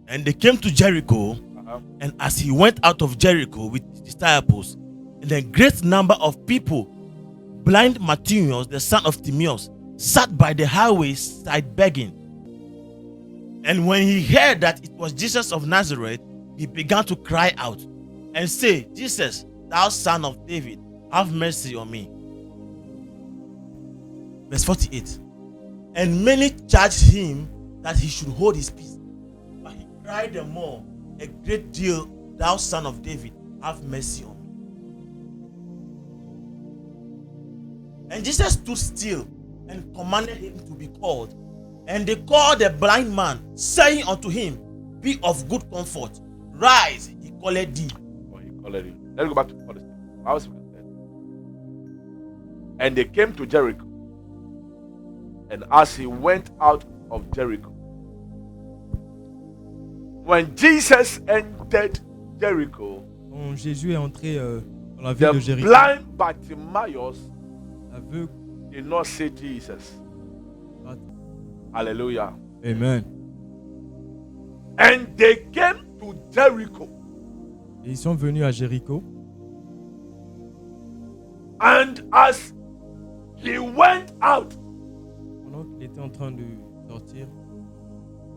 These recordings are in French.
And they came to Jericho, and as he went out of Jericho with his disciples, and a great number of people, blind Matthias, the son of Timaeus, sat by the highway side begging. And when he heard that it was Jesus of Nazareth, he began to cry out and say, Jesus, thou son of David, have mercy on me. Verse 48. And many charged him that he should hold his peace. But he cried the more a great deal, thou son of David, have mercy on me. And Jesus stood still and commanded him to be called. And they called the blind man, saying unto him, be of good comfort, rise, he called thee. Oh, he called him. Let's go back to 46. And they came to Jericho. And as he went out of Jericho, when Jesus entered Jericho, Quand Jésus est entré dans la ville de the Jéricho, blind Bartimaeus l'aveugle, did not see Jesus. Hallelujah. Amen. And they came to Jericho. Et ils sont venus à Jéricho. And as he went out, Pendant qu'il était en train de sortir,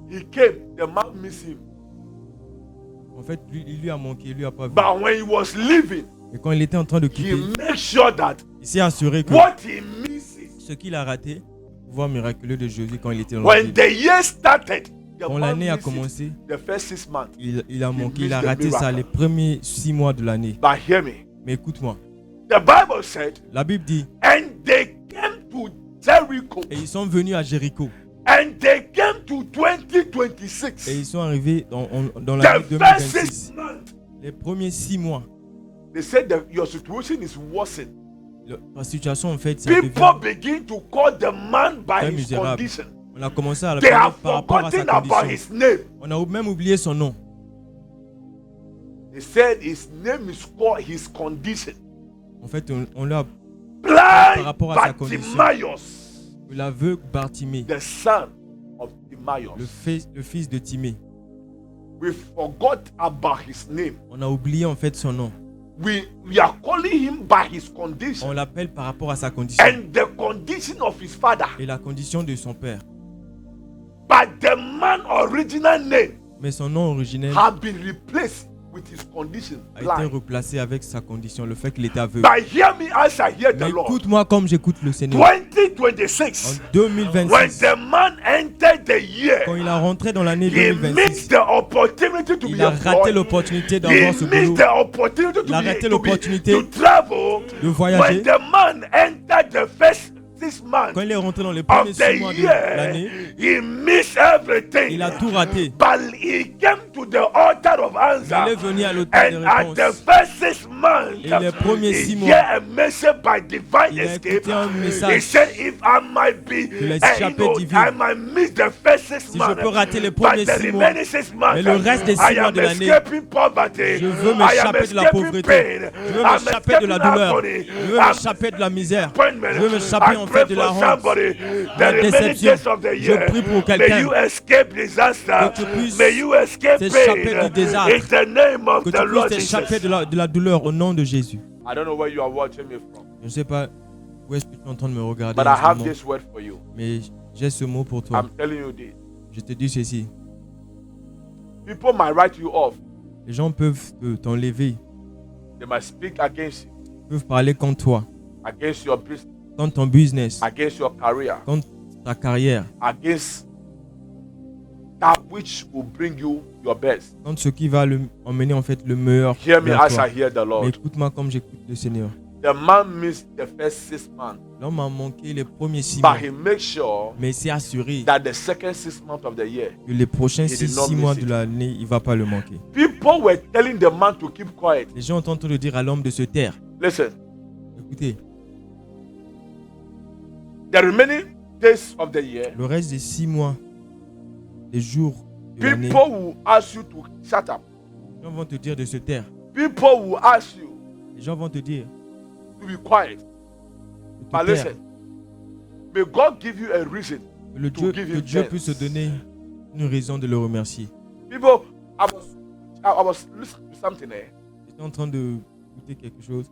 he came. The man missed him. en fait, il lui a manqué, il lui a pas vu. But when he was leaving, Et quand il était en train de he quitter, made sure that il s'est assuré que what he misses, ce qu'il a raté, le pouvoir miraculeux de Jésus quand il était dans la when ville. the year started, the Quand man l'année a missed it. commencé, The first 6 months. il a manqué, missed il a the raté ça miracle. les premiers 6 mois de l'année. But hear me. Mais écoute-moi, The Bible said, la Bible dit, and they came to Jericho, et ils sont venus à Jéricho, and they came to 2026. et ils sont arrivés dans l'année The first 2026. 6 months. Les premiers 6 mois, They said that your situation is worsening. la situation en fait, ça People devient begin to call the man by très his misérable. condition. On a commencé à They l'appeler have par rapport à sa forgotten about condition. his name. On a même oublié son nom. They said his name is called his condition. En fait, on l'a par rapport à sa Blind condition. Bartimaeus, l'aveugle Bartimée, the son of Timaeus. le fils de Timée. We forgot about his name. On a oublié en fait son nom. We are calling him by his condition On l'appelle par rapport à sa condition and the condition of his father. et la condition de son père. But the man original name Mais son nom originel have been replaced with his condition. a été Blind. replacé avec sa condition, le fait qu'il était aveugle. But hear me as I hear Mais the Lord. écoute-moi comme j'écoute le Seigneur. 2026. En When 2026, the man entered the year, quand il a rentré dans l'année he 2026, missed the opportunity to be il a raté employed. l'opportunité He d'avoir ce missed boulot, the opportunity Il a raté l'opportunité to travel. de voyager. When the man entered the first 6 months Quand il est rentré dans les premiers of 6 the mois de year, l'année, he missed everything. il a tout raté. But he came to the altar of answer. Il est venu à l'autel de And at the réponse. first 6 months, Et les premiers 6 he mois, heard a message by divine il a escape. écouté un He message. said, if I might be, l'échappée divine. I might miss the first 6 Si je months, peux rater les but premiers the 6 mois, remaining 6 months, mais le reste des 6 I mois am de l'année, escaping poverty. je veux I am m'échapper de la escaping pauvreté. pain. Je veux I'm m'échapper de la escaping douleur. agony. Je veux I'm m'échapper de la misère. disappointment. Je veux m'échapper I en pray fait de for la honte, somebody. de The la remaining déception. days of the Je year, prie pour may quelqu'un you escape disaster. que tu puisses May you escape t'échapper pain. du désastre. In the name of que the tu Lord puisses t'échapper Jesus. de la douleur au nom de Jésus. I don't know where you are watching me from, Je ne sais pas où est-ce que tu es en train de me regarder, but I en ce have moment, this word for you. mais j'ai ce mot pour toi. I'm telling you this. Je te dis ceci. People might write you off. Les gens peuvent t'enlever, They might speak against you, peuvent parler contre toi, against your business, contre ton business, against your career, contre ta carrière, against that which will bring you your best. contre ce qui va emmener en fait le meilleur Hear me vers as toi. I hear the Mais Lord. écoute-moi comme j'écoute le Seigneur. The man missed the first 6 months, L'homme a manqué les premiers 6 mois, but he makes sure mais il s'est assuré that the second 6 months of the year, que les prochains He did 6 not mois miss de it. l'année, il ne va pas le manquer. people were telling the man to keep quiet. Les gens ont tenté de dire à l'homme de se taire. Listen, Écoutez, the remaining days of the year, le reste des 6 mois, des jours de l'année, people will ask you to shut up. les gens vont te dire de se taire. People will ask you Les gens vont te dire to be quiet. de te But taire. listen, may God give you a reason. Que to give que him Dieu thanks. puisse te donner une raison de le remercier. People, I was listening to something there. J'étais en train de écouter quelque chose.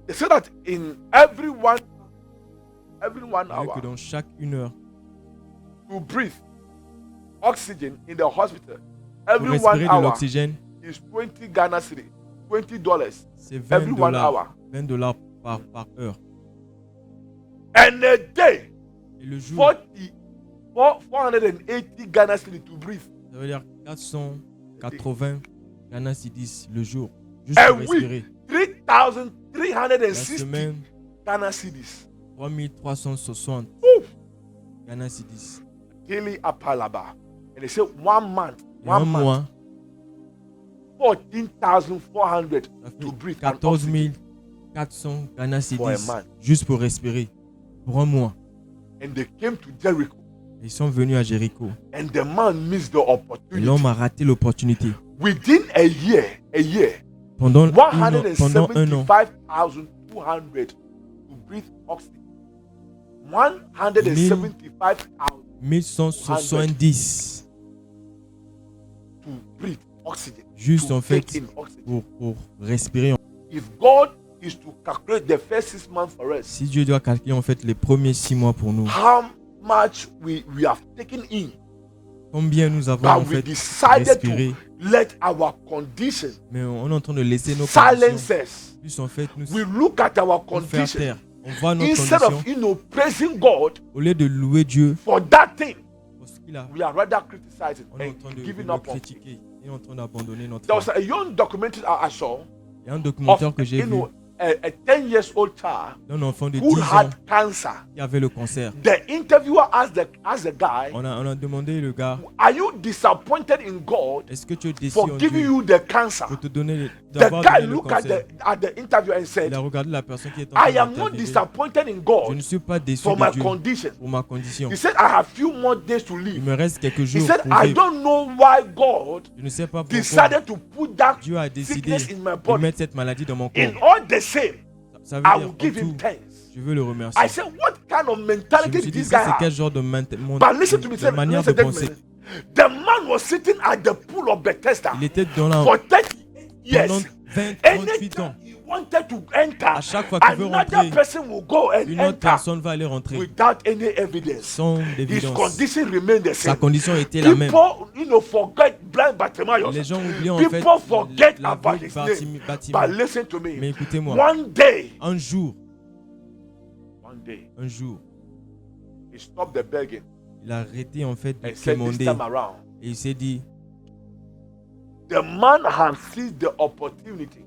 They say that in every one Que hour dans chaque 1 heure, to breathe oxygen in the hospital, pour every 1 respirer de hour l'oxygène, is 20 Ghana cedi, $20 c'est every 1 $20, hour. $20 par heure. And a day, Et le jour, 480 Ghana cedi to breathe. ça veut dire 480 Ghana Cedis le jour, juste A pour week, respirer. La 3,360 semaine, Ghana cedis. 3360 Ghana Cedis. Daily apalaba. And they say 1 month, Et un 1 month, mois, 14,400 ça to fait breathe. 14 400 Ghana For a Cedis man. juste pour respirer. Pour un mois. And they came to Jericho. Ils sont venus à Jéricho. And the man missed the Et opportunity. l'homme a raté l'opportunité. Within a year, Pendant un an, 175,200 to breathe oxygen. 175,000 1170 to breathe oxygen. juste to en fait take in oxygen. pour respirer. If God is to calculate the first 6 months for us, Si Dieu doit calculer en fait les premiers 6 mois pour nous, how much we have taken in, combien nous avons en but we fait decided respiré, to let our condition mais on est en train de laisser nos conditions, silence us. plus en fait nous We look at our nous faire condition taire. On voit notre instead condition, of praising God au lieu de louer Dieu for that thing. pour ce qu'il a, We are rather criticizing on est en and train de giving le up on it. critiquer et en train d'abandonner notre There was foi. a young documentary I saw Il y a un of documentaire que j'ai vu a 10 years old child d'un enfant de 10 who ans had cancer. qui avait le cancer. The interviewer asked the guy, On a demandé le gars, are you disappointed in God est-ce que tu es déçu for en giving Dieu you the cancer? pour te donner The d'avoir guy donné le looked at cancer? the interview and Il said, a regardé la personne qui est en train I am not d'interviewer. disappointed in Je God ne suis pas déçu for de my Dieu condition. pour ma condition. He said, I have few more days to Il live. me reste quelques He jours said, pour I vivre. don't know why God Je ne sais pas pourquoi decided to put that Dieu a décidé sickness in my de body. mettre cette maladie dans mon corps. In all the same, Ça veut I dire will give en him tout, thanks. je veux le remercier. I said, what kind of Je me mentality suis dit, this ça guy c'est quel has? genre de But listen to me, de manière de listen, penser. the man was sitting at the pool of Bethesda Il était dans la for 38 pendant years. 38 ans. Anytime he wanted to enter, À chaque fois qu'il veut another rentrer, person will go and une autre enter personne va aller rentrer without any evidence. sans His évidence. condition remained the Sa same. condition était la même. People, forget blind Bartimaeus. Les gens oublient en fait People forget about l'aveugle his name. Bartimée. But listen to me. Mais écoutez-moi, One day, un jour, he stopped the begging il a arrêté en fait de and said, this demander time around, et il s'est dit, the man had seized the opportunity.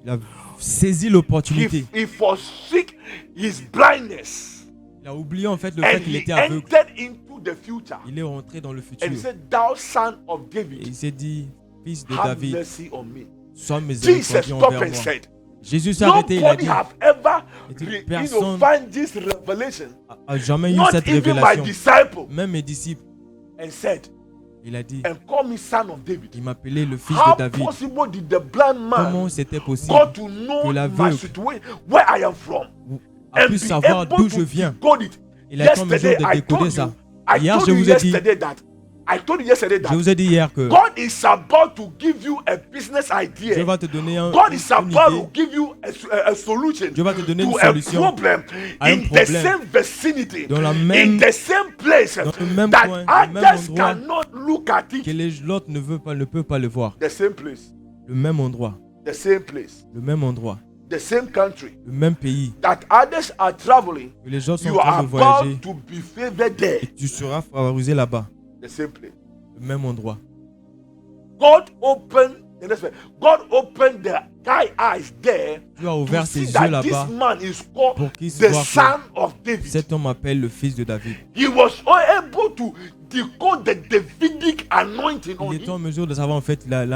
il a saisi l'opportunité. He forsook his blindness Il a oublié en fait le and fait qu'il he était aveugle. entered into the future. Il est rentré dans le futur And he said, thou son of et David, il s'est dit, fils de have David, mercy on me. sois Jesus miséricordieux stopped envers and moi. said, Jésus s'est arrêté, il a nobody dit, have ever Et personne find this revelation, a jamais eu not cette even my révélation. disciple, Même mes disciples, and said, il a dit, and call me son of David. il m'appelait le fils How de David. possible did the blind Comment man c'était possible got to know que my l'aveugle situation, where I am from, a and pu be savoir able d'où to je viens? decode it? Il a été en mesure Yesterday, de I décoder told ça. you, I Hier, told je you vous ai dit, yesterday that I told you yesterday je that vous ai dit hier que God is about to give you a business Dieu idea. va te donner God is une about idée. to give you a solution Dieu va te donner une to a solution problem à un in the problème same vicinity, dans la in même, the same place dans le même that coin, le même others endroit cannot look at que it. l'autre ne peut pas le voir. The same place, Le même endroit, the same place, le même endroit, the same country le même pays. that others are traveling. Que les gens sont You en train are de voyager about to be favored there. et tu seras favorisé là-bas. The same place. Le même endroit. God opened the guy's eyes there Dieu a to ouvert see ses yeux that là-bas this man is called pour qu'il the voit son of David. cet homme appelle le fils de David. He was able to decode the Davidic anointing on Il était en him. mesure de savoir en fait The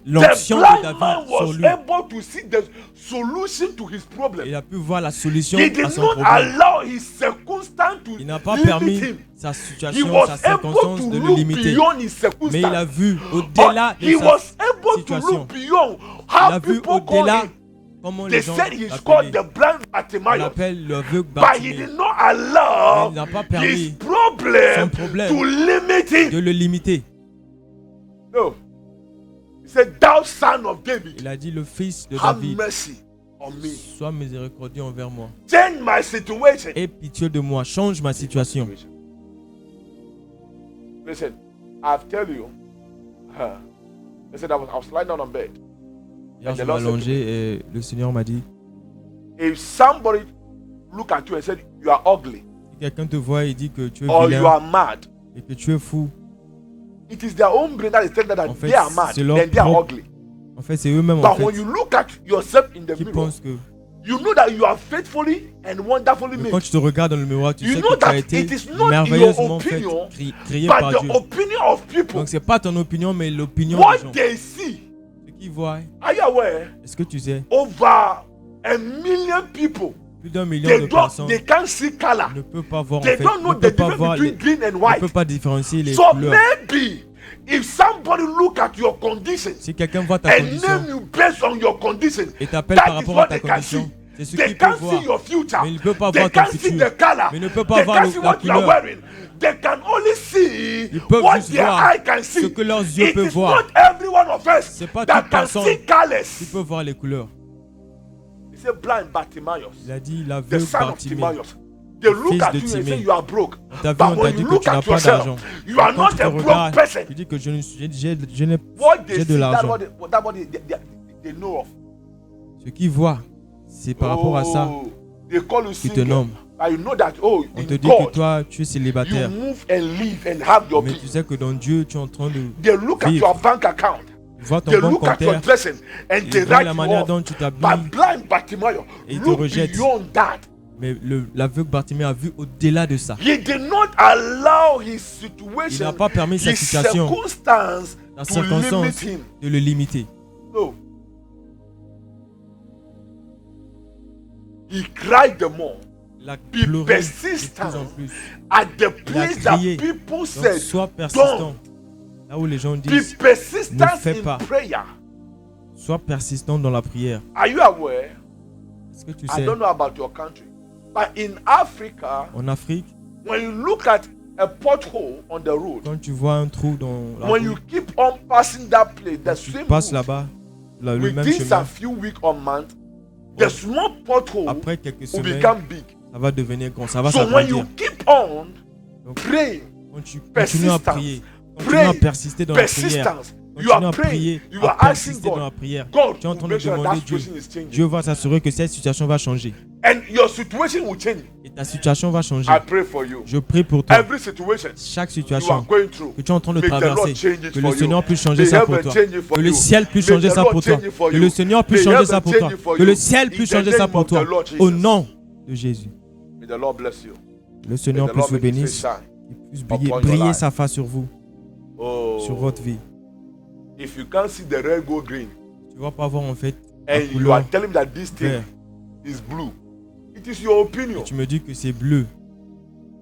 l'onction de blind David man sur was lui. able to see the solution to his problem. Il a pu voir la solution He à did son not problème. allow his circumstance to Il n'a pas limit permis him. sa He situation, was sa able circonstance to de le look limiter. beyond his Mais il a circumstance. vu au-delà He de sa was able to situation. look beyond Il how a vu people call au-delà him. comment They les gens said he's called l'appelaient. the blind On Bartimaeus. l'appelle l'aveugle But he Bartimée. did not allow Mais il n'a pas his permis problem son problème to limit him. de le limiter. No. He said, thou son of David, Il a dit, le fils de have David, mercy on me. sois miséricordieux envers moi. Change my situation. Aie pitié de moi, change ma situation. Listen, I've tell you. Listen, I was lying down on bed. Hier, je m'allongeais et le Seigneur m'a dit, If somebody look at you and said you are ugly si quelqu'un te voit et dit que tu es or you vilain are mad, et que tu es fou, it is their own brain that is telling them that En fait, they are mad, c'est leur then they are propre- ugly. en fait, c'est eux-mêmes en But when fait you look at yourself in the qui mirror, pensent que you know that you are faithfully and wonderfully mais quand made. tu te regardes dans le miroir, tu You sais know que tu as that été it is not merveilleusement your fait, opinion, créé but par the Dieu. opinion of people. Donc c'est pas ton opinion, mais l'opinion des What gens. they see. Ce qu'ils voient, Are you aware? est-ce que tu sais, Over a million people, plus d'1 million they de don't, personnes they can't see color. ne peuvent pas voir en They fait, don't know ne the peuvent pas difference voir, between green and ne white. peuvent pas différencier les So couleurs. maybe if somebody look at your condition Si quelqu'un voit ta and condition name you based on your condition, et t'appelle par that is rapport à what ta they can condition, see. c'est ce They qu'il peut can't voir. see your future. Mais il ne peut pas They voir ton can't see futur. the color. Mais il ne peut pas They voir can't le- see la what you are couleur. wearing. They can only see Ils peuvent what juste their voir eye can see. ce que leurs yeux It peuvent is voir. not every one of us C'est pas that toute can personne see colors. qui peut voir les couleurs. He said blind Bartimaeus, Il a dit the l'aveugle son of Bartimée. Timaeus. They look fils at de you and say Timée. you are broke. On t'a vu, But on t'a when dit you que look tu n'as at pas d'argent. yourself, you are Quand not tu te a broke regardes, person. tu dis que je n'ai What they j'ai de see, that l'argent. what they know of. Ce qu'ils voient, c'est par rapport à ça Oh, they call you qu'ils te single. nomment. But you know that, oh, On in te dit que God, toi, tu es you célibataire. move and live and have your Mais peace. tu sais que dans Dieu, tu es en train de They look at vivre. your bank account. Tu vois ton They banque look at your compteur. dressing and they Ils voient write la you manière off. dont tu t'habilles. But blind Bartimaeus, Et ils te look rejettent. beyond that. Mais l'aveugle Bartimée a vu au-delà de ça. He did not allow his Il situation, n'a pas permis sa his situation, circumstance la to limit circonstance, him. de le limiter. No. He cried the more. Il a Be pleuré de persistent plus en plus. at the Il a place that crié. people Donc, said, sois persistant. Là où les gens be disent, persistent ne fais in pas. prayer. sois persistant dans la prière. Are you aware? Est-ce que tu I sais, don't know about your country, but in Africa, en Afrique, when you look at a pothole on the road, quand tu vois un trou dans la when you route, keep on passing that place, the tu same passes route, là-bas, le même within chemin, some few weeks or months, the small pothole après quelques will semaines, become big. ça va devenir grand, ça va So when you s'agrandir. keep on Donc, praying, quand tu continues à persistance, prier, continue à pray, persister dans la prière, persistance, you continue are à praying, prier, you à are asking persister dans la God. prière. God Tu es en will train de make sure that demander that Dieu. situation is changing. Dieu va s'assurer que cette situation va changer. And your situation will change. Et ta situation va changer. I pray for you. Je prie pour toi. Every situation Chaque you are situation going through, que tu es en train de may the Lord traverser, change it que for le Seigneur you. puisse changer May ça pour heaven toi. change it for Que le you. ciel puisse May changer the ça Lord pour toi. change it for Que you. le Seigneur puisse May changer heaven ça pour change toi. it for Que le you. ciel In puisse the changer ça name pour of the toi. Lord Au Jesus. nom de Jésus. May the Lord bless you. Le May Seigneur the Lord puisse vous make his face bénir. shine. Il puisse upon your briller life. sa face sur vous, Oh, sur votre vie. if you can't see the red go green Tu vas pas voir en fait la and you couleur are telling me that this thing vert. is blue, it is your opinion. Et tu me dis que c'est bleu.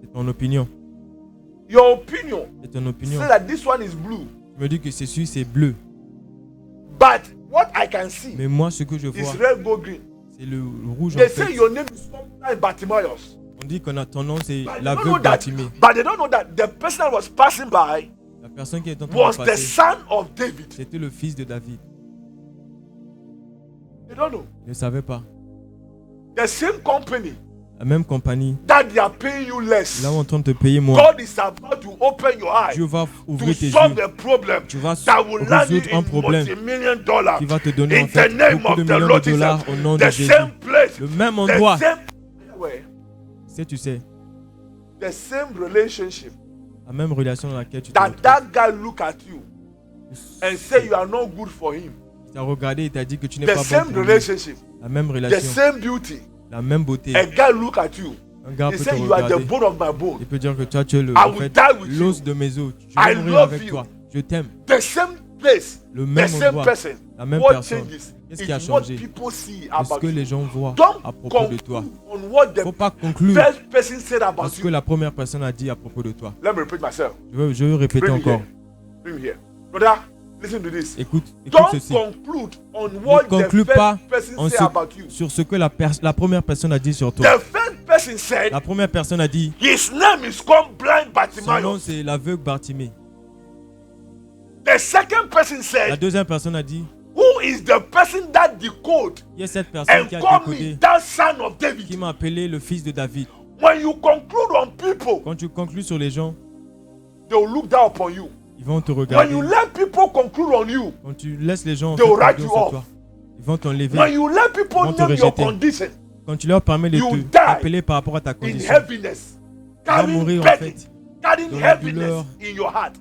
C'est ton opinion. Your opinion C'est ton opinion. say that this one is blue, Tu me dis que celui c'est bleu. but what I can see Mais moi, ce que je is vois, red go green. c'est le rouge en They say fait. your name is blind Bartimaeus. On dit qu'on a ton nom, c'est But they don't l'aveugle know that- Bartimée. but they don't know that the person that was passing by La personne qui est en train was de the passer, son of David. c'était le fils de David. They don't know. Il ne savait pas. The same company La même compagnie, that they are paying you less. là où on est en train de te payer moins, God is about to open your eyes Dieu va to ouvrir tes solve yeux. a problem Tu vas that will land you résoudre un in problème multi-million dollars. qui va te donner In en fait the name beaucoup de of the millions Lord de dollars Jesus. au nom de The Jésus. same place, Le même the endroit, same way, tu sais, the same relationship la même relation dans laquelle tu te that retrouves. that guy look at you and say you are not good for him. Il t'a regardé et t'a dit que tu n'es The pas bon same pour lui. relationship, La même the relation, same beauty. la même beauté. A guy look at you. Un gars He peut te say you are the regarder. bone of my bone. Il peut dire que toi tu es le, I en will fait, die with l'os you. de mes os. Je I vais mourir love avec you. toi. Je t'aime. The same place, Le the même same endroit, person. la même What personne. changes Qu'est-ce is qui a what changé? people see C'est ce about que les you. gens voient Don't à propos de toi. conclude on what Il ne faut the pas conclure first person said à about ce que you. la première personne a dit à propos de toi. Let me repeat myself. Je veux répéter Bring me encore. here. Bring me here. Brother, listen to this. Écoute Don't ceci. conclude on what the conclue pas first person en said ce- about you. sur ce que la première personne a dit sur toi. The first person said La première personne a dit, his name is called blind son nom Bartimaeus. c'est l'aveugle Bartimée. The The second person La said, deuxième personne a dit, who is the person that decode il y a cette personne and qui a call me décodé, that son of qui David? m'a appelé le fils de David. When you conclude on people, Quand tu conclus sur les gens, they will look down upon you. ils vont te When regarder. you let people conclude on you, Quand tu laisses les gens They will write conclure you sur off. toi, ils vont t'enlever. when you let people Vont te name your rejeter. condition Quand tu leur permets de You te die t'appeler par rapport à ta in condition, heaviness, tu vas carrying mourir en burden, fait carrying dans la heaviness douleur. in your heart.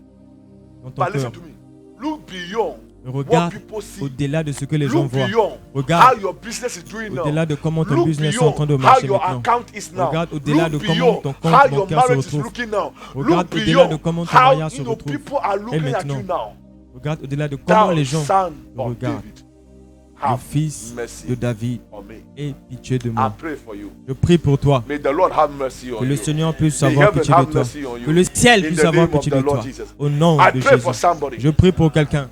dans ton But listen cœur. to me. Look beyond what Regarde people see. au-delà de ce que les gens Look voient. beyond Regarde how your business is doing now. au-delà de comment ton Look business est en train de beyond how marcher your maintenant. account is now. Regarde au-delà Look de comment beyond ton compte how your bancaire se marriage is retrouve. looking now. Regarde Look au-delà de beyond comment ton how mariage se you know, retrouve. people are looking at maintenant. you now. Regarde au-delà de comment Thou les gens, son of regardent. David, le have fils mercy de David, on me. aie pitié de I moi. pray for you. Je prie pour toi. May the Lord have mercy on Que le you. Seigneur puisse May avoir heaven pitié de have toi. mercy on you. Que le ciel In puisse the avoir name of pitié the de Lord toi. Jesus. Au nom I de pray for Jésus. somebody. Je prie pour quelqu'un.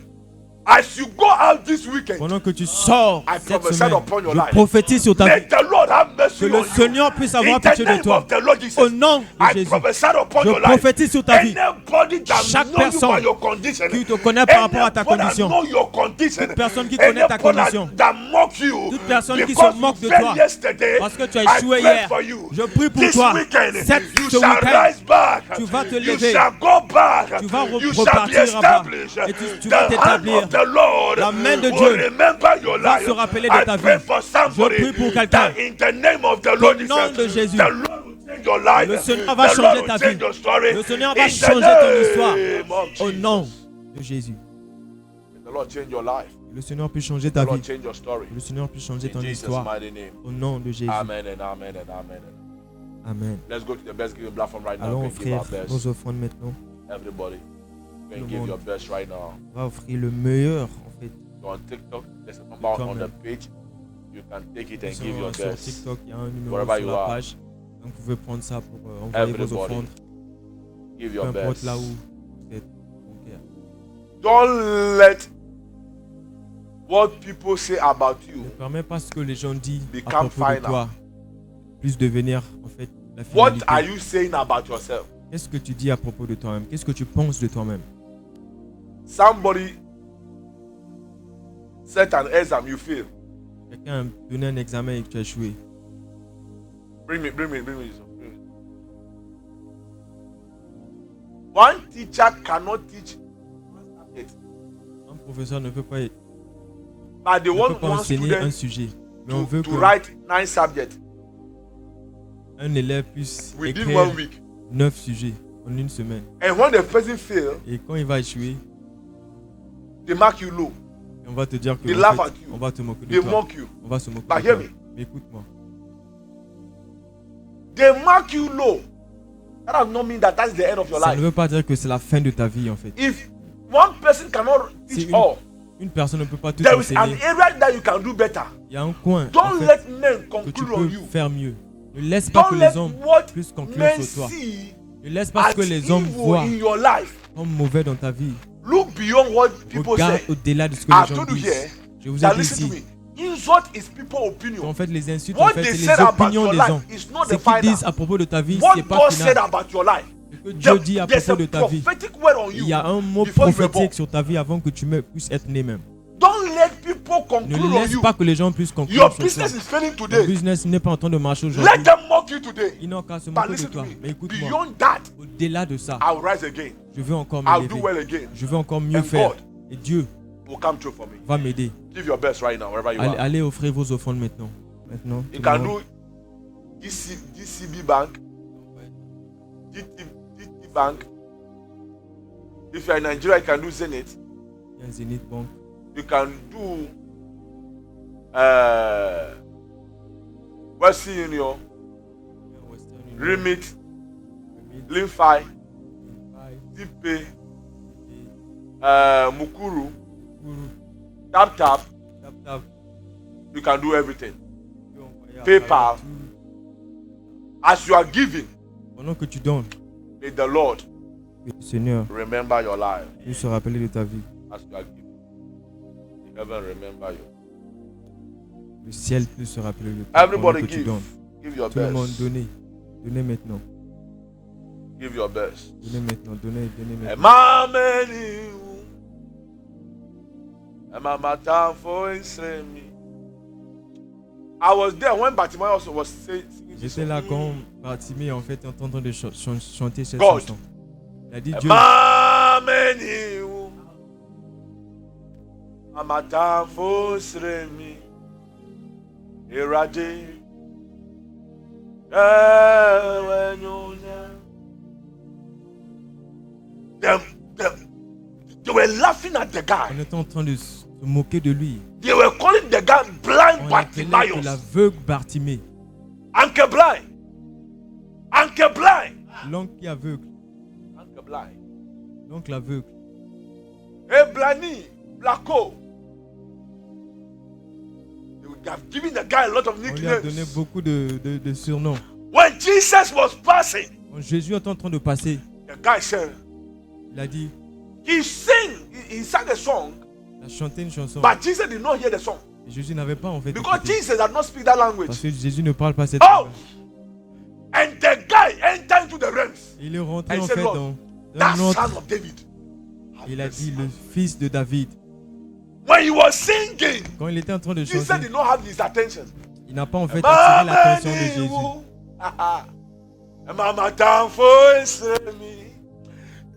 As you go out this weekend, Pendant que tu sors I cette prophesy semaine, upon your je life. prophétise sur ta may vie. the Lord have mercy Que le on you. Seigneur puisse avoir In the pitié de name toi. of the Lord Jesus, Au nom de I Jésus. prophesy upon Je your life. prophétise sur ta vie. Anybody that Chaque know you personne by your condition, qui te connaît par rapport à ta anybody that condition. know your condition, Toute personne qui connaît ta anybody condition. that mock you, Toute personne qui because se moque de you failed toi. yesterday, Parce que tu as I échoué pray hier. for you. Je prie pour This toi. weekend, you Ce shall week-end, rise back. tu vas te You lever. shall go back. Tu vas You shall be repartir là-bas. established. Et tu vas The hand t'établir. of the Lord La main de will Dieu remember your va life. se rappeler de I ta pray vie. for somebody Je prie pour quelqu'un. that in the name of the Lord Au nom de Jésus. the Lord will change your life. Le Seigneur va The changer Lord ta will change vie. your story. Le Seigneur In va the changer ton histoire. name of Au nom Jesus. de Jésus. May the Lord change your life. Que le Seigneur puisse changer The ta Lord vie. change your story. Que le Seigneur puisse changer In ton Jesus' histoire. mighty name. Au nom de Jésus. Amen and amen and amen. Amen. Let's go to the best giving platform right now. Allons We can give offrir our best. nos offrandes maintenant. Everybody, we Tout can le give monde. your best right now. On va offrir le meilleur en fait. Go on TikTok. There's a number on the page. You can take it and give your Sur best. TikTok, il y a un numéro Wherever sur you la are. page. Donc vous pouvez prendre ça pour envoyer vos Everybody, offrandes. Give Peu your importe best. là où vous êtes. bancaire. Don't let what people say about you Ne permets pas ce que les gens disent à become propos de final. toi. Plus devenir en fait la What finalité. are you saying about yourself? Qu'est-ce que tu dis à propos de toi-même? Qu'est-ce que tu penses de toi-même? Somebody set an exam, you fail. Quelqu'un a donné un examen et que tu as échoué. Bring me. One teacher cannot teach it, Un professeur ne peut pas, but they ne peut want pas one enseigner un student sujet. Mais on veut to que write 9 subjects un élève puisse within écrire 1 week. 9 sujets en une semaine. And when the person fails, Et quand il va échouer, they mark you low. on va te dire que They en laugh fait, at you. on va te moquer de They toi. mock you. On va se moquer But de hear toi. me. Mais écoute-moi. They mark you low. That does not mean that that's the end of your Ça ne life. veut pas dire que c'est la fin de ta vie en fait. If one person cannot C'est teach all, Une personne ne peut pas tout there is an enseigner. area that you can do better. Il y a un coin en Don't fait, let men que tu conclude on peux you. faire mieux. Ne laisse pas que Don't les let hommes what puissent conclure men sur toi. see Ne laisse pas ce as que les hommes evil voient in your life. comme mauvais dans ta vie. Look beyond what people Regarde say. au-delà de ce que I les gens told you disent. here Je vous ai that dit listen to ici. me. Insult is people's En opinion. fait, les insultes, What en fait, they c'est said les about opinions your des life gens. is not Ce the qu'ils final. disent à propos de ta vie, What c'est pas God said final. about your life. Ce que Dieu dit à There's propos de ta vie. prophetic word on you. Il y a un mot before you were born. prophétique sur ta vie avant que tu puisses être né même. Don't let people Ne conclude on laisse you. pas que les gens puissent conclure Your sur toi. business is failing Ton today. business n'est pas en train de marcher aujourd'hui. Let them mock you today. Ils n'ont qu'à se But moquer de listen to toi. Mais me. écoute-moi, Beyond that, au-delà de ça, I'll rise again. je veux encore I'll do m'élever. well again. Je veux encore mieux And faire. God Et Dieu will come true for me. va m'aider. Give your best right now, wherever you Allez, are. allez offrir vos offrandes maintenant. Maintenant, You tout le can monde. do DCB Bank, GT Bank. If you are in Nigeria, you can do Zenith. Il y a un Zenith Bank. You can do Western Union, Il y a un Western Union. Remit, Remit, Linfi, Pai, Tipe, et Mukuru, Guru. Tap. Tap, tap. You can do everything. Tu peux envoyer à PayPal. travers tout. As you are giving, Pendant que tu donnes, may the Lord que le Seigneur remember your life. puisse se rappeler de ta vie. As you are giving, may heaven remember you. Le ciel puisse se rappeler de toi. Everybody Pendant que tu give. donnes. Give your Tout le monde, best. donnez. Donnez maintenant. Give your best. Donnez maintenant. Donnez maintenant. Emmanuel, I was there when Bartimaeus was singing this J'étais là song. quand Bartimée en fait est en train de chanter cette God. chanson. Il a dit Dieu, Mameniu. Amatamfo sremi. Erade. They were laughing at the guy. on était en train de se moquer de lui. They were calling the guy blind On l'appelait que Bartimaeus. l'aveugle Bartimée, Anke blind. Anke blind. l'oncle qui est aveugle, Anke blind. l'oncle aveugle. Hey, Blani, Blacko. They have given the guy a lot of On lui a donné nicknames. beaucoup de surnoms. When Jesus was passing, Quand Jésus est en train de passer, the guy said, il a dit, he sang a song, il a chanté une chanson. but Jesus did not hear the song. Et Jésus n'avait pas en fait Because écouté. Jesus did not speak that Parce language. que Jésus ne parle pas cette Oh! langue. And the guy entered into the realms. Il est rentré And en said, fait Lord, dans That un autre. son of David. Il a dit le fils de David. When he was singing, Quand il était en train de Jesus chanter, did not have his attention. il n'a pas en fait attiré l'attention de Jésus.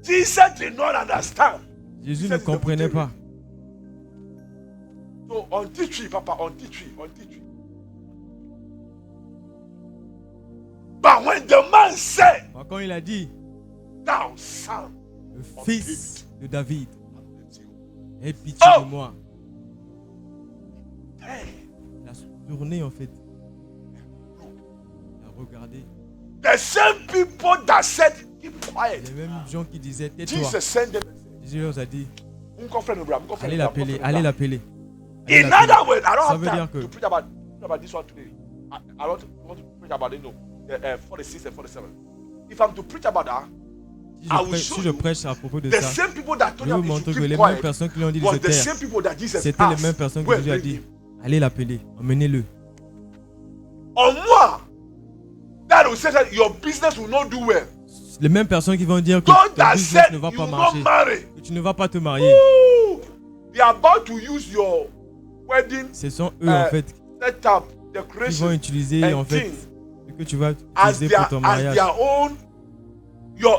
Jesus did not understand. Jésus ne comprenait pas. So on tree, Papa, on tree. But when the man said, Quand il a dit thou son, le fils de David, aie pitié Oh! de moi. Il a tourné en fait. Il a regardé. the same people that said, keep quiet, Les mêmes gens qui disaient tais-toi. Jesus sent them. Jésus leur a dit Allez allez l'appeler, allez l'appeler. In other words, I don't Ça have veut time dire que- to preach about this one today. I want to preach about it, no, the 46 and 47. If I'm to preach about that, Si je prêche à propos de the ça, same people that je told vais vous him he montrer should que keep les mêmes quiet personnes qui lui ont dit de was se the taire, same people that Jesus c'était les asked, mêmes personnes que go and Jésus a bring dit him. allez l'appeler, emmenez-le. On moi, that will say that your business will not do well. Les mêmes personnes qui vont dire que God ton that business said ne you va will pas not marcher, marry. que tu ne vas pas te marier. Woo! They are about to use your wedding Ce sont eux en fait setup, qui vont decoration, utiliser en and fait things ce que tu vas as utiliser pour ton as mariage. their own.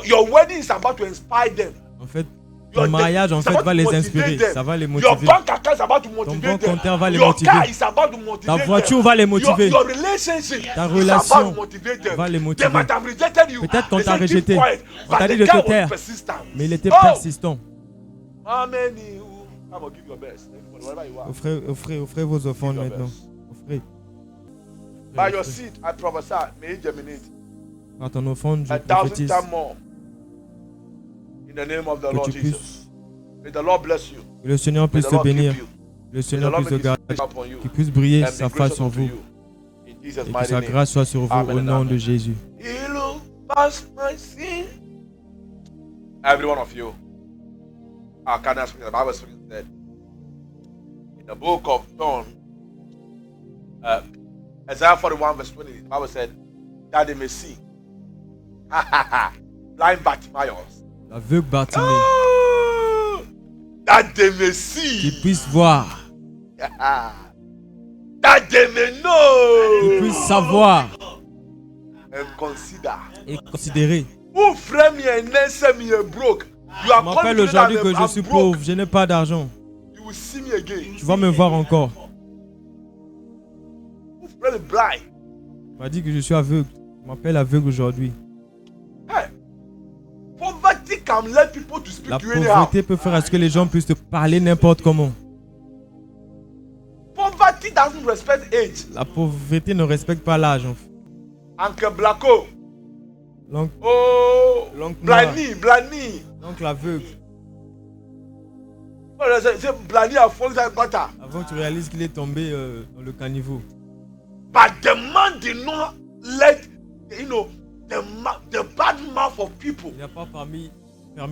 Your wedding is about to inspire them. En fait, Your ton mariage en it's fait about va to les motivate inspirer, them. ça va les Your motiver. bank account is about to Ton motivate banque them. compteur va les Your motiver. car is about to motivate Ta them. voiture va les motiver. Your relationship Ta is relation about to motivate them. va les They motiver. might have rejected you. Peut-être qu'on They t'a said, "Keep rejeté. quiet." On But t'a dit the de guy te was taire. persistent. Mais il était Oh! persistant. Amen. Come on, give your best. Whatever you are. Offrez vos offrandes Give your maintenant. best. Offrez. By your seed, I prophesy, may it germinate Par ton offrande, je 1,000 prophétise times more. In the name of the que Lord tu Jesus. puisses, May the Lord bless you. que le Seigneur May puisse the te Lord keep bénir, you. le May the Seigneur Lord puisse te make his garder, face upon you. qu'il puisse briller And sa be face gracious sur unto vous you. In Jesus' et que mighty sa name. grâce soit sur vous Amen au and nom amen. de Jésus. He look past my sin. Every one of you. I cannot speak. The Bible speaks that in the book of John, Isaiah 41 verse 20, the Bible said that they may see. Blind Bartimaeus. L'aveugle Bartimée, Oh, that they may qu'il see. puisse voir, That they may qu'il know puisse savoir and consider. et considérer. Who frame me and then say me a broke? You Je are m'appelle confident aujourd'hui that que je I'm suis broke. pauvre, je n'ai pas d'argent. You will see me again. Tu vas me voir encore. Who frame me blind? Tu m'as dit que je suis aveugle. Je m'appelle aveugle aujourd'hui. Hey, poverty can let people to speak La to you anyhow. pauvreté peut faire à ce que les gens puissent te parler n'importe comment. Poverty doesn't respect age. La pauvreté ne respecte pas l'âge. En fait. Uncle Blacko. L'oncle Oh, L'oncle Blani. l'oncle aveugle. Oh, say Blani a fallen inside gutter. Avant que tu réalises qu'il est tombé dans le caniveau. But the man did not let, the bad mouth of people. Il n'a pas permis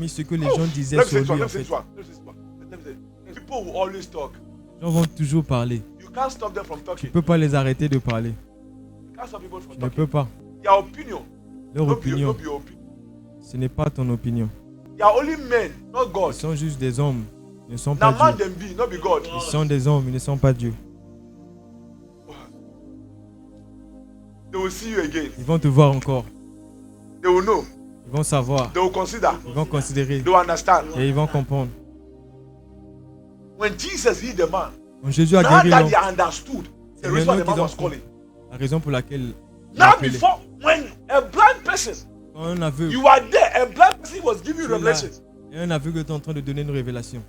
ce que les Oh, gens disaient let me sur say this one, lui. En let me say fait. this one, let me say this one. Let me say, people will always talk. Les gens vont toujours parler. You can't stop them from Tu talking. ne peux pas les arrêter de parler. You can't stop people from Tu ne talking. peux pas. Their opinion. Leur Not opinion, your opinion. ce n'est pas ton opinion. They are only men, not Ils God. sont juste des hommes, Ils ne sont Now pas man Dieu. them be, not be God. Ils sont des hommes, ils ne sont pas Dieu. They will see you again. Ils vont te voir encore. They will know. Ils vont savoir. They will consider. Ils vont considérer. They will understand. Et ils vont comprendre. When Jesus healed the man, Quand Jésus a now guéri that l'homme, they understood the c'est reason the maintenant man qu'ils was ont calling. la raison pour laquelle il a Now appelé. before, when a blind person, Quand un aveugle, you are there, a blind person was giving you tu es là, revelation. et un aveugle est en train de donner une révélation.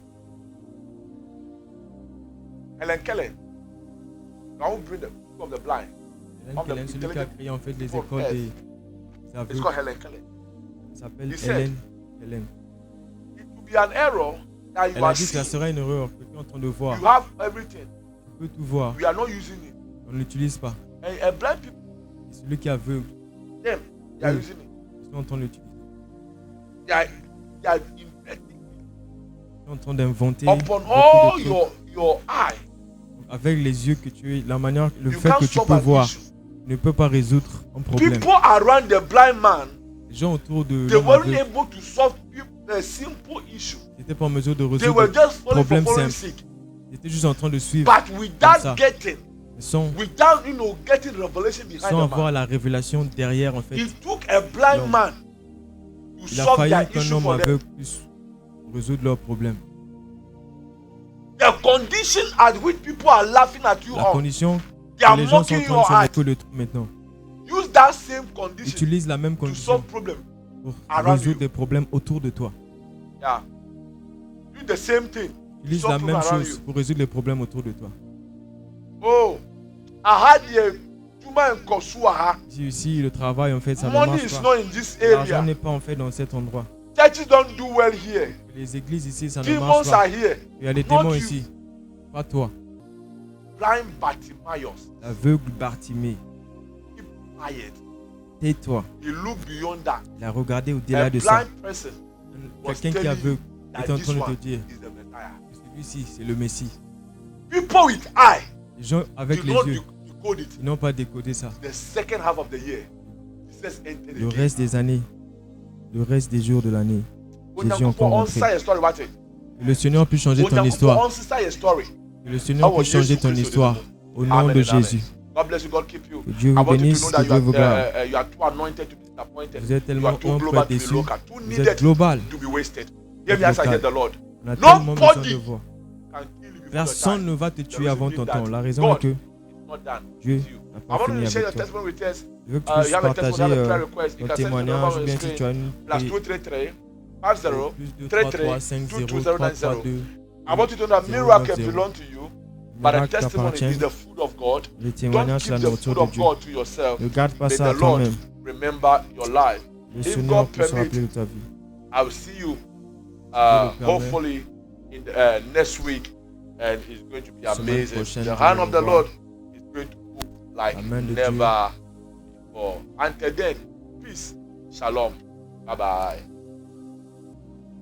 Helen Keller, I won't bring the book of the blind. Hélène Keller, celui qui a créé en fait les Before écoles earth. des It's aveugles, called Helen Keller. s'appelle He said- Hélène. Hélène. It will be an error that you Elle a are dit que ça seeing. serait une erreur que tu es en train de voir. You have everything. Tu peux tout voir. We are not using it. On ne l'utilise pas. And a blind people, Et celui qui est aveugle, them, they are Oui. using it. ils sont en train de l'utiliser. They are inventing Ils sont en train d'inventer upon beaucoup all de trucs. your eye. Avec les yeux que tu es, la manière, le You fait can't que tu solve peux an voir, issue. ne peut pas résoudre un problème. People around the blind man, Les gens autour de they l'homme weren't aveugle able to solve a simple issue. n'étaient pas en mesure de They were résoudre just un falling for problème following simple. sick. Ils étaient juste en train de suivre, But Comme without ça. getting, sans, without getting revelation behind sans the avoir man, la révélation derrière en fait. it took a blind l'homme. man to Il a solve fallu their qu'un issue homme for them. aveugle puisse résoudre leurs problèmes. The condition at which people are laughing at you La on, condition they que are les gens sont en mocking train your de se heart. moquer de toi maintenant. Use that same condition Utilise la même to condition solve problem. pour around résoudre you. des problèmes autour de toi. Yeah. Do the same thing. Utilise Solve la problem même around chose you. pour résoudre les problèmes autour de toi. Oh, I had a Juma in Kosuaha. Ici, le travail en fait, ça ne Money marche is pas. not in this L'argent area. n'est pas en fait dans cet endroit. Churches don't do well here. Les églises ici, ça ne Demons marche are pas. here. Il y a des Not démons you. ici. Pas toi. Blind Bartimaeus. L'aveugle Bartimée. Keep quiet. Tais-toi. He looked beyond that. Il a regardé au-delà A de ça. blind person Quelqu'un qui est aveugle that est en this train de one te dire is the Messiah. que celui-ci, c'est le Messie. People with eye Les gens avec do les not yeux, decode it. ils n'ont pas décodé ça. The second half of the year, Jesus entered Le again. reste des années, le reste des jours de l'année, Jésus est encore Onyankopɔn rentré. ɔnsa yɛ story wate. Que le Seigneur puisse changer ton Onyankopɔn histoire. ɔnsesa yɛ story. Que le Seigneur puisse changer ton histoire. Au nom Amen de and amen. Jésus. God bless you. God keep you. Que Dieu I vous want you to bénisse, know que that Dieu vous garde. you are too anointed to be disappointed. Vous êtes You tellement are too un pour global être to be déçu. local. Too Vous needed êtes global. to be wasted. Hear me as I hear the Lord. On a tellement besoin Nobody de voir. can kill you before Personne your ne time. va te The tuer reason avant being ton that temps. La raison God est que is not done Dieu with you. n'a I pas want you fini to share your avec toi. testimony with us. Je veux que tu You puisses have a testimony, partager you have a prayer request. You ton can send me the témoignage number ou on bien the si tu screen. as une Plus 233 50 plus 2 3 33 3 5 0 3 22090. 3 2. I want you to know that 090. miracle belong to you, but the Miracle testimony t'appartient. is the food of God. Le Don't témoignage, c'est keep la the nourriture food de of Dieu. God to yourself. Ne garde pas May ça à the Lord toi-même. remember your life. Le If Seigneur God peut se rappeler permit, de ta vie. I will see you Dieu le permet. hopefully in next week, and it's going to be Semaine amazing. prochaine, The nous hand allons of the voir. Lord is going to move like La main de never before. Until then, peace, shalom, bye bye.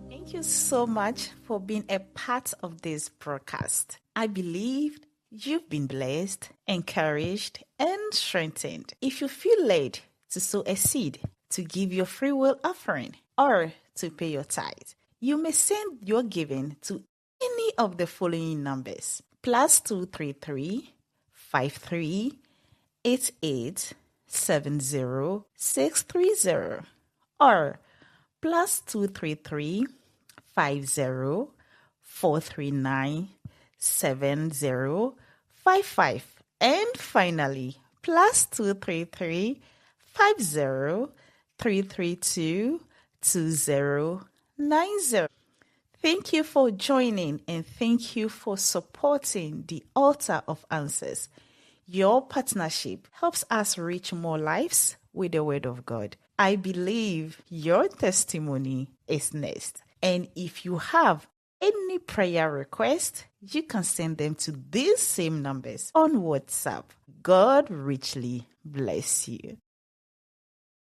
Thank you so much for being a part of this broadcast. I believe you've been blessed, encouraged, and strengthened. If you feel led to sow a seed, to give your free will offering, or to pay your tithe, you may send your giving to any of the following numbers: +233 53 88 70 630, or +233 50 439 7055, and finally +233 50 332 2090. Thank you for joining, and thank you for supporting the Altar of Answers. Your partnership helps us reach more lives with the Word of God. I believe your testimony is next. And if you have any prayer request, you can send them to these same numbers on WhatsApp. God richly bless you.